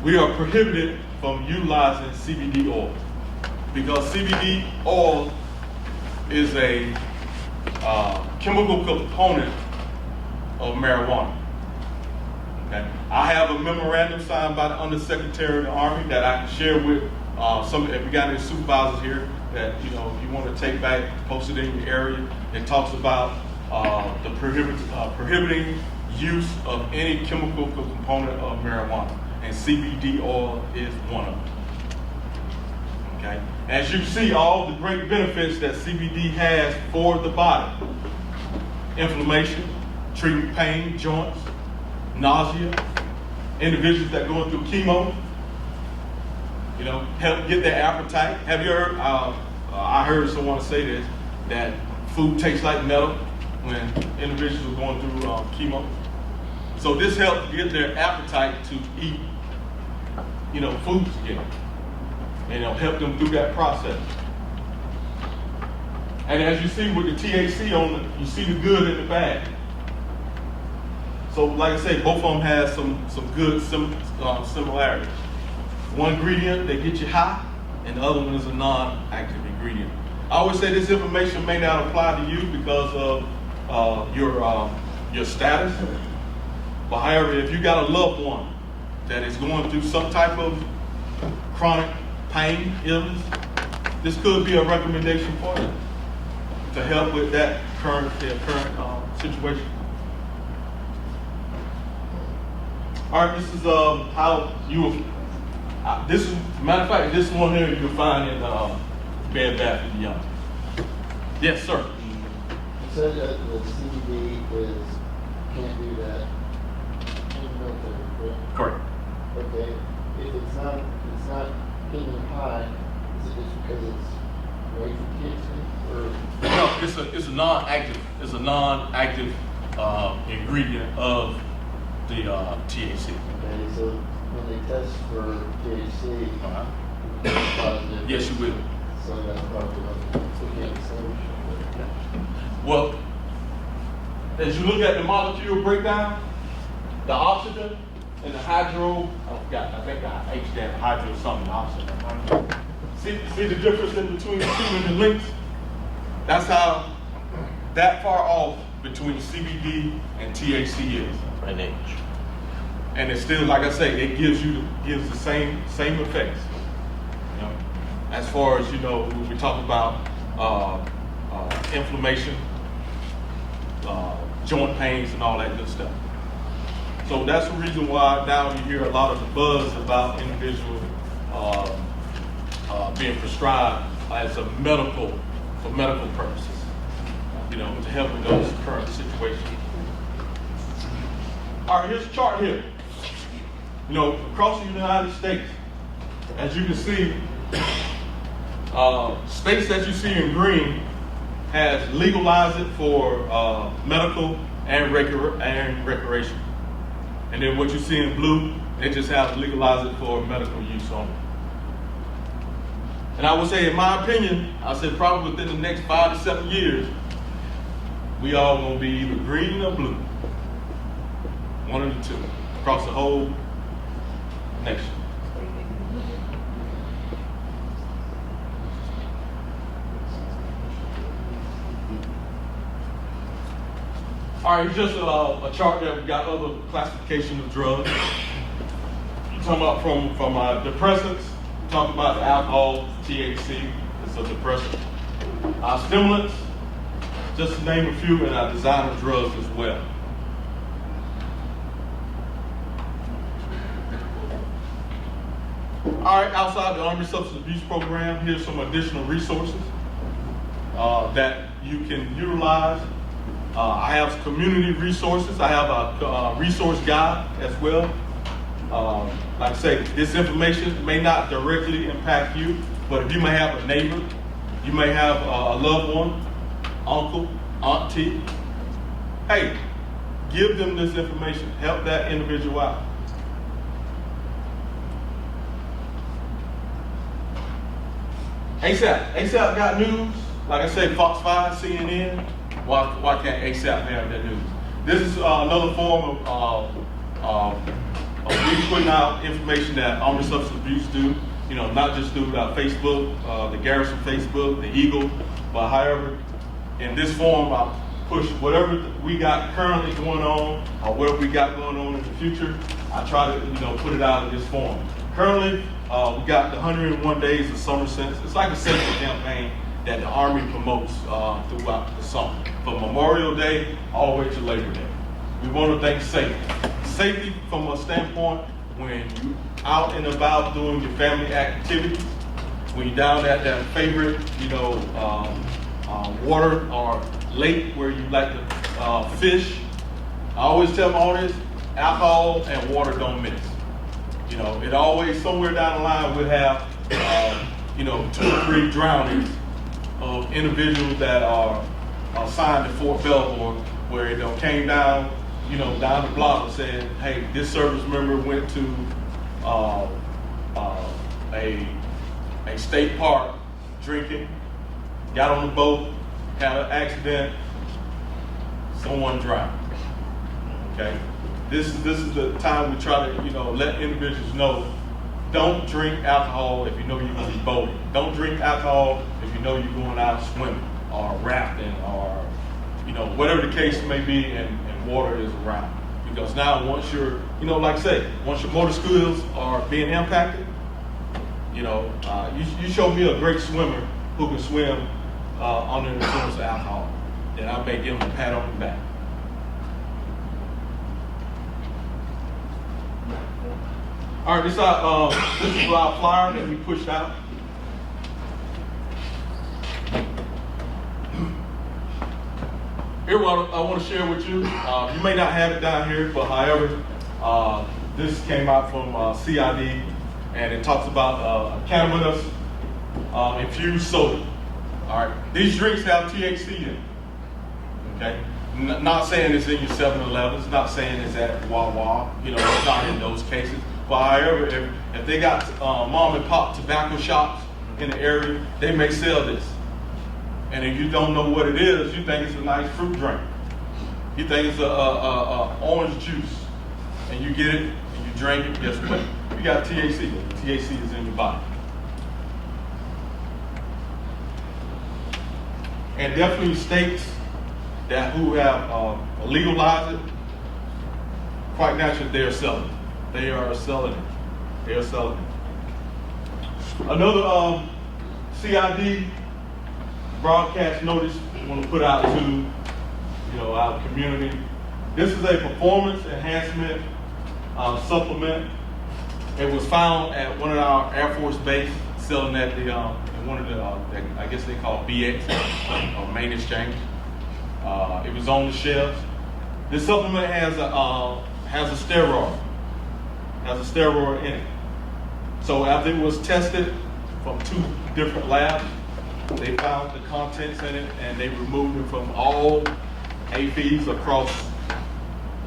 we are prohibited from utilizing CBD oil because CBD oil is a chemical component of marijuana. Okay. I have a memorandum signed by the Undersecretary of the Army that I can share with if we got any supervisors here that if you want to take back, post it in your area. It talks about the prohibiting use of any chemical component of marijuana, and CBD oil is one of them. Okay. As you see, all the great benefits that CBD has for the body: inflammation, treating pain, joints, nausea, individuals that going through chemo, help get their appetite. Have you heard, I heard someone say this, that food tastes like metal when individuals are going through chemo. So this helps get their appetite to eat, foods again. And it'll help them through that process. And as you see with the THC on it, you see the good in the bad. So like I say, both of them have some good similarities. One ingredient, they get you high, and the other one is a non-active ingredient. I always say this information may not apply to you because of your status. But however, if you got a loved one that is going through some type of chronic pain, illness, this could be a recommendation for you to help with that current situation. All right, this is how you will. This is, matter of fact, this one here you'll find in Bed Bath & Beyond. Yes, sir. You said that the CBD can't do that in military, correct? Correct. Okay. If it's not getting high, is it just because it's way from THC or? No, it's a non-active ingredient of the THC. Okay, so when they test for THC, it's positive. Yes, you will. So that's probably what we can't distinguish. Well, as you look at the molecule breakdown, the oxygen and the hydro, I think the H stand for hydro is something oxygen. See the difference in between the two and the links? That's how that far off between CBD and THC is. An H. And it's still, like I say, it gives the same effects. You know, as far as, you know, when we talk about inflammation, joint pains, and all that good stuff. So that's the reason why now you hear a lot of the buzz about individuals being prescribed as for medical purposes, you know, to help in those current situations. All right, here's a chart here. You know, across the United States, as you can see, states that you see in green has legalized it for medical and recreation. And then what you see in blue, they just have legalized it for medical use only. And I would say, in my opinion, I said probably within the next 5 to 7 years, we all gonna be either green or blue. One of the two, across the whole nation. All right, just a chart that we got other classification of drugs. You're talking about from depressants, we're talking about the alcohol, THC, it's a depressant. Our stimulants, just to name a few, and our designer drugs as well. All right, outside the Army Substance Abuse Program, here's some additional resources that you can utilize. I have community resources. I have a resource guide as well. Like I say, this information may not directly impact you, but if you may have a neighbor, you may have a loved one, uncle, auntie, hey, give them this information. Help that individual out. ASAP got news. Like I say, Fox 5, CNN. Why can't ASAP have that news? This is another form of we putting out information that Army Substance Abuse do. You know, not just through Facebook, the Garrison Facebook, the Eagle, but however, in this form, I push whatever we got currently going on or whatever we got going on in the future. I try to, you know, put it out in this form. Currently, we got the 101 Days of Summer Sense. It's like a safety campaign that the Army promotes throughout the summer. From Memorial Day all the way to Labor Day. We want to thank safety. Safety from a standpoint when you're out and about doing your family activities, when you're down at that favorite, you know, water or lake where you like to fish. I always tell my audience, alcohol and water don't mix. You know, it always, somewhere down the line, we'll have, you know, 2 or 3 drownings of individuals that are assigned to Fort Belvoir, where it came down, you know, down the block and said, hey, this service member went to a state park drinking, got on the boat, had an accident, someone drowned. Okay, this is the time we try to, you know, let individuals know, don't drink alcohol if you know you're going to be boating. Don't drink alcohol if you know you're going out swimming or rafting or, you know, whatever the case may be, and water is around. Because now once you're, like I say, once your motor skills are being impacted, you show me a great swimmer who can swim under the influence of alcohol, then I may give him a pat on the back. All right, this is our flyer that we pushed out. Here, what I want to share with you. You may not have it down here, but however, this came out from CID, and it talks about cannabis infused soda. All right, these drinks have THC in it. Okay, not saying it's in your 7-Elevens, not saying it's at Wawa. It's not in those cases. But however, if they got mom and pop tobacco shops in the area, they may sell this. And if you don't know what it is, you think it's a nice fruit drink. You think it's a orange juice, and you get it and you drink it. Guess what? You got THC. THC is in your body. And definitely states that who have legalized it, quite naturally they are selling it. They are selling it. They are selling it. Another CID broadcast notice I want to put out to our community. This is a performance enhancement supplement. It was found at one of our Air Force base, selling at the in one of the I guess they call BX or main exchange. It was on the shelves. This supplement has a steroid. Has a steroid in it. So after it was tested from 2 different labs, they found the contents in it and they removed it from all APs across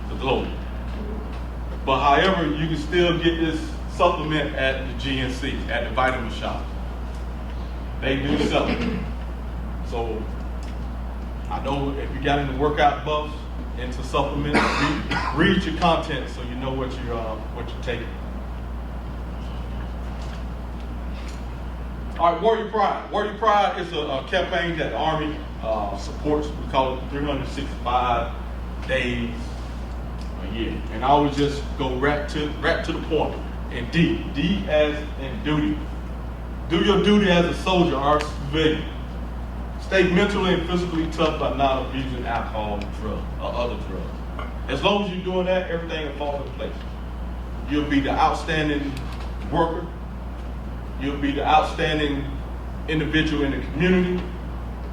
the globe. But however, you can still get this supplement at the GNC, at the vitamin shop. They do sell it. So I know if you got into workout buffs, into supplements, read your content so you know what you're taking. All right, Warrior Pride. Warrior Pride is a campaign that the Army supports. We call it 365 days a year. And I always just go right to the point. And D as in duty. Do your duty as a soldier or a civilian. Stay mentally and physically tough by not abusing alcohol and drugs or other drugs. As long as you're doing that, everything will fall into place. You'll be the outstanding worker. You'll be the outstanding individual in the community.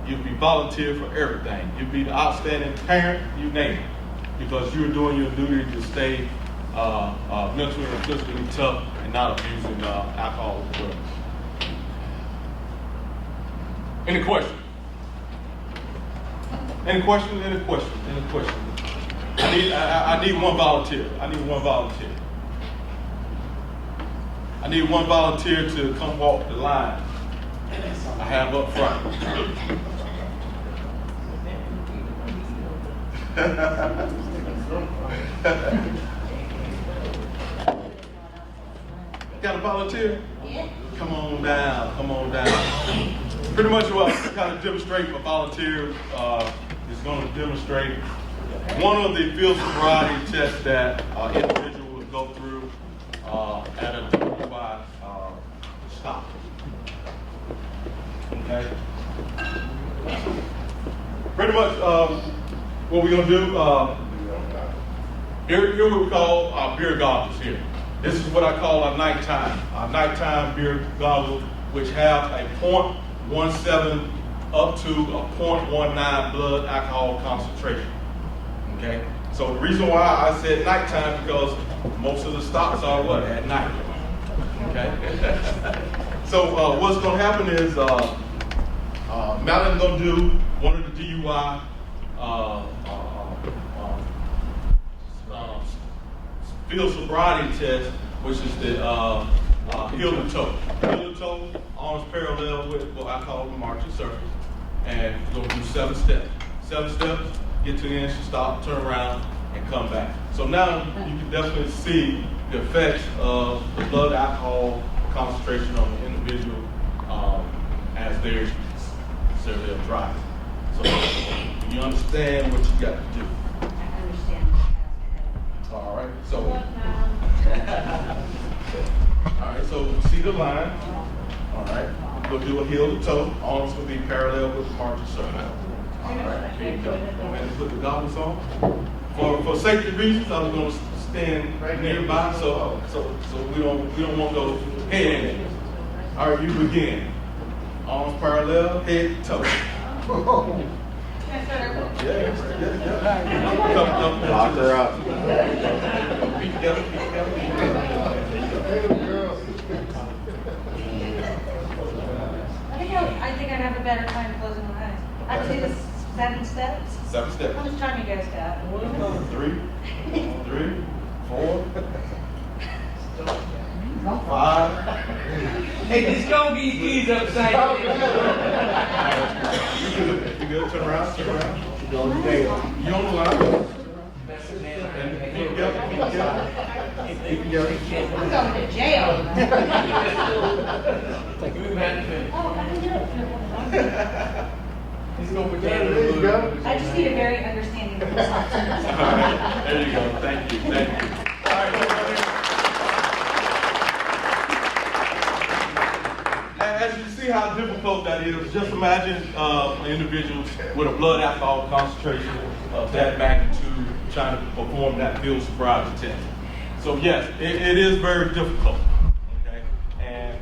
You'll be volunteer for everything. You'll be the outstanding parent, you name it. Because you're doing your duty to stay mentally and physically tough and not abusing alcohol and drugs. Any questions? Any questions? Any questions? Any questions? I need one volunteer. I need one volunteer. I need one volunteer to come walk the line I have up front. Got a volunteer? Come on down, come on down. Pretty much what I kind of demonstrate for volunteers is going to demonstrate one of the field sobriety tests that individual will go through at a DUI stop. Okay? Pretty much what we're going to do, here what we call our beer goggles here. This is what I call our nighttime beer goggles, which have a 0.17 up to a 0.19 blood alcohol concentration. Okay? So the reason why I said nighttime because most of the stops are what? At night. Okay? So what's going to happen is Madeline's going to do one of the DUI field sobriety test, which is the heel to toe. Heel to toe, arms parallel with what I call the marching circle. And we're going to do 7 steps. 7 steps, get to the end, stop, turn around, and come back. So now you can definitely see the effects of the blood alcohol concentration on the individual as they're driving. So you understand what you got to do. I understand the task ahead of me. see the line. All right. We'll do a heel to toe. Arms will be parallel with the margin circle. All right. Here you go. Go ahead and put the goggles on. For safety reasons, I was going to stand nearby, so we don't want those head angles. All right, you begin. Arms parallel, head to toe. Yeah. Lock her up. Feet together, feet together. I think I'd have a better time closing my eyes. I'd do the 7 steps. 7 steps. How much time you guys got? 3, 4, 5. Hey, just go get your keys upside down. You good? Turn around. You on the line. And feet together, feet together. Feet together. I'm going to jail. He's going to There you go. I just need a very understanding All right. There you go. Thank you. All right. As you see how difficult that is, just imagine an individual with a blood alcohol concentration of that magnitude trying to perform that field sobriety test. So yes, it is very difficult. Okay, and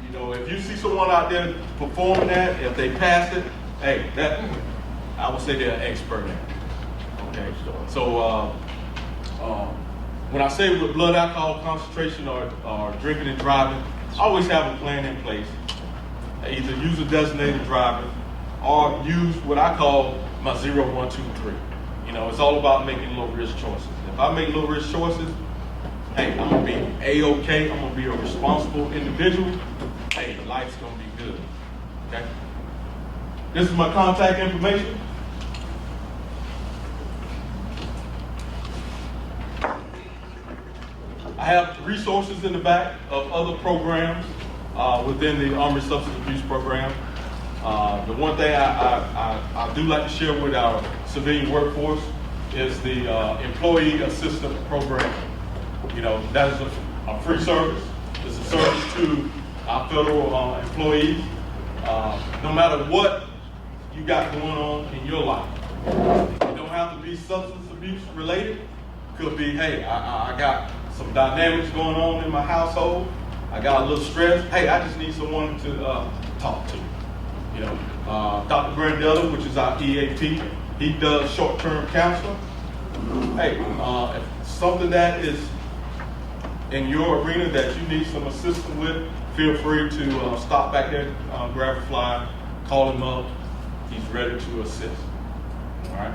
you know, if you see someone out there performing that, if they pass it, hey, that I would say they're an expert at it. Okay, so when I say with blood alcohol concentration or drinking and driving, I always have a plan in place. Either use a designated driver or use what I call my 0, 1, 2, 3. You know, it's all about making low risk choices. If I make low risk choices, hey, I'm gonna be A-OK, I'm gonna be a responsible individual. Hey, life's gonna be good. Okay? This is my contact information. I have resources in the back of other programs within the Army Substance Abuse Program. The one thing I do like to share with our civilian workforce is the Employee Assistance Program. You know, that is a free service. It's a service to our federal employees. No matter what you got going on in your life, it don't have to be substance abuse related. Could be, hey, I got some dynamics going on in my household. I got a little stress. Hey, I just need someone to talk to. You know, Dr. Brandella, which is our EAP, he does short-term counseling. Hey, if something that is in your arena that you need some assistance with, feel free to stop back there, grab a flyer, call him up. He's ready to assist. All right.